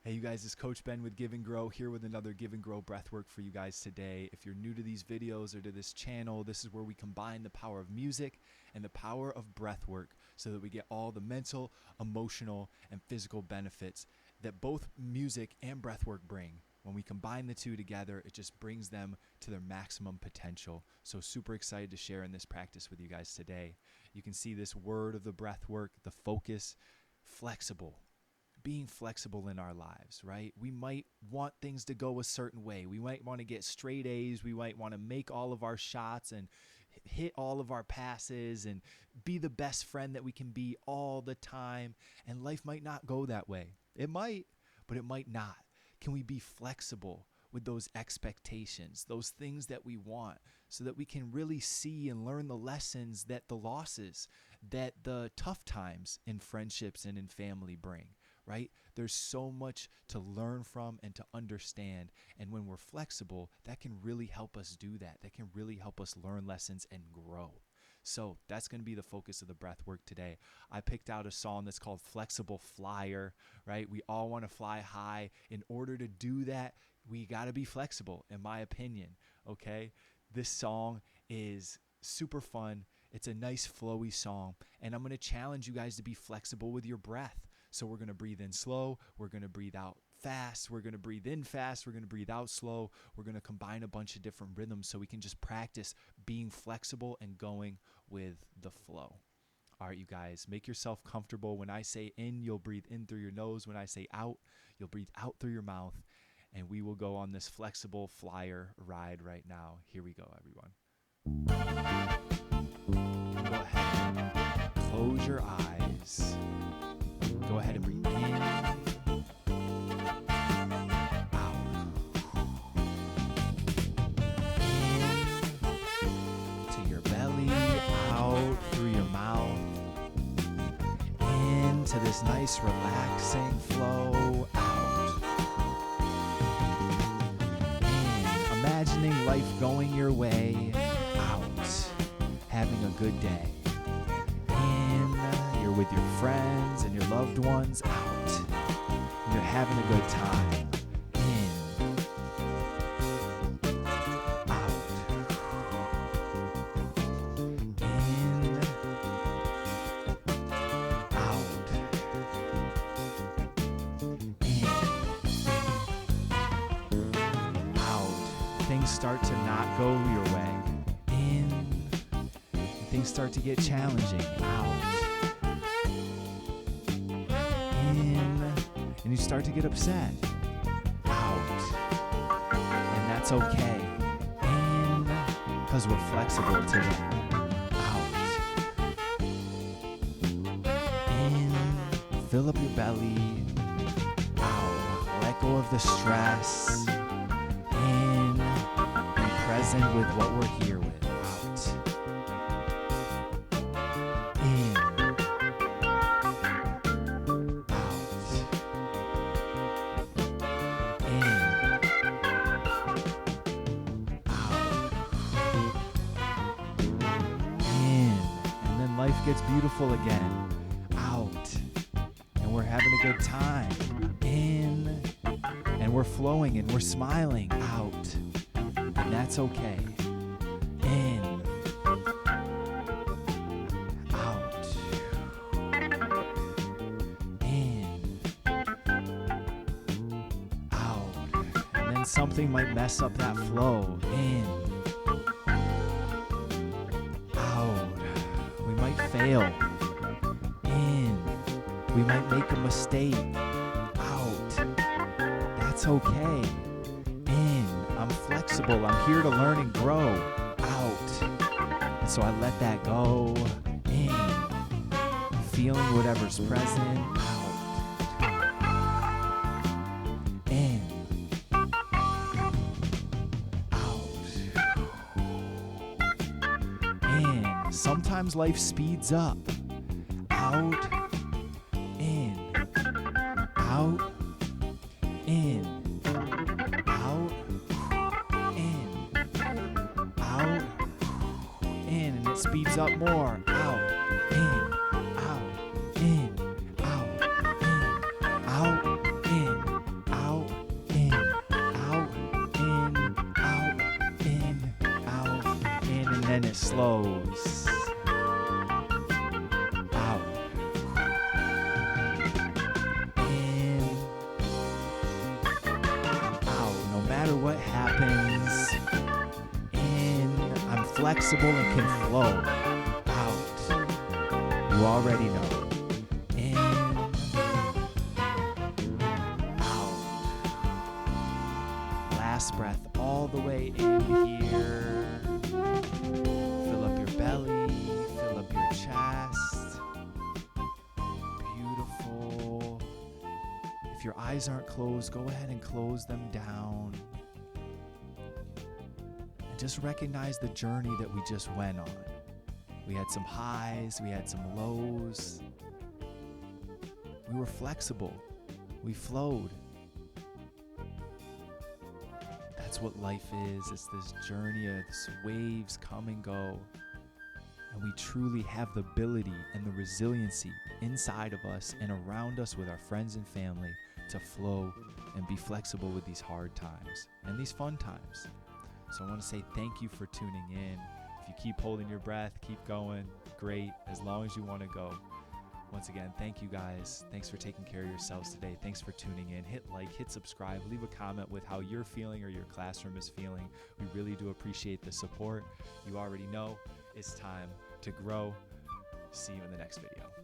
Hey, you guys, it's Coach Ben with Give and Grow here with another Give and Grow breathwork for you guys today. If you're new to these videos or to this channel, this is where we combine the power of music and the power of breathwork so that we get all the mental, emotional, and physical benefits that both music and breathwork bring. When we combine the two together, it just brings them to their maximum potential. So super excited to share in this practice with you guys today. You can see this word of the breathwork, the focus, flexible. Being flexible in our lives, right? We might want things to go a certain way. We might want to get straight A's. We might want to make all of our shots and hit all of our passes and be the best friend that we can be all the time. And life might not go that way. It might, but it might not. Can we be flexible with those expectations, those things that we want, so that we can really see and learn the lessons that the losses, that the tough times in friendships and in family bring? Right? There's so much to learn from and to understand. And when we're flexible, that can really help us do that. That can really help us learn lessons and grow. So that's going to be the focus of the breath work today. I picked out a song that's called Flexible Flyer, right? We all want to fly high. In order to do that, we got to be flexible, in my opinion, okay? This song is super fun. It's a nice flowy song. And I'm going to challenge you guys to be flexible with your breath. So we're going to breathe in slow, we're going to breathe out fast, we're going to breathe in fast, we're going to breathe out slow. We're going to combine a bunch of different rhythms so we can just practice being flexible and going with the flow. All right, you guys, make yourself comfortable. When I say in, you'll breathe in through your nose. When I say out, you'll breathe out through your mouth. And we will go on this flexible flyer ride right now. Here we go, everyone. Go ahead. Close your eyes. Go ahead and breathe in, out, in to your belly, out through your mouth, into this nice relaxing flow, out, in, imagining life going your way, out, having a good day. You're with your friends and your loved ones, out. You're having a good time. In. Out. In. Out. In. Out. Things start to not go your way. In. Things start to get challenging. Out. And you start to get upset. Out. And that's okay. In, because we're flexible today. Out. In, fill up your belly. Out. Let go of the stress. In, be present with what we're here with. Out. In. Life gets beautiful again. Out. And we're having a good time. In. And we're flowing and we're smiling. Out. And that's okay. In. Out. In. Out. And then something might mess up that flow. In. Fail. In. We might make a mistake. Out. That's okay. In. I'm flexible. I'm here to learn and grow. Out. And so I let that go. In. Feeling whatever's present. Out. In. Sometimes life speeds up. Out, in, out, in, out, in, out, in, and it speeds up more. Out, in, out, in, out, in, out, in, then it slows. Out. In. Out. No matter what happens. In. I'm flexible and can flow. Out. You already know. In. Out. Last breath all the way in here. Fill up your belly, fill up your chest. Beautiful. If your eyes aren't closed, go ahead and close them down. And just recognize the journey that we just went on. We had some highs, we had some lows. We were flexible. We flowed. That's what life is. It's this journey of these waves come and go. And we truly have the ability and the resiliency inside of us and around us with our friends and family to flow and be flexible with these hard times and these fun times. So I want to say thank you for tuning in. If you keep holding your breath, keep going, great, as long as you want to go. Once again, thank you guys. Thanks for taking care of yourselves today. Thanks for tuning in. Hit like, hit subscribe, leave a comment with how you're feeling or your classroom is feeling. We really do appreciate the support. You already know it's time to grow. See you in the next video.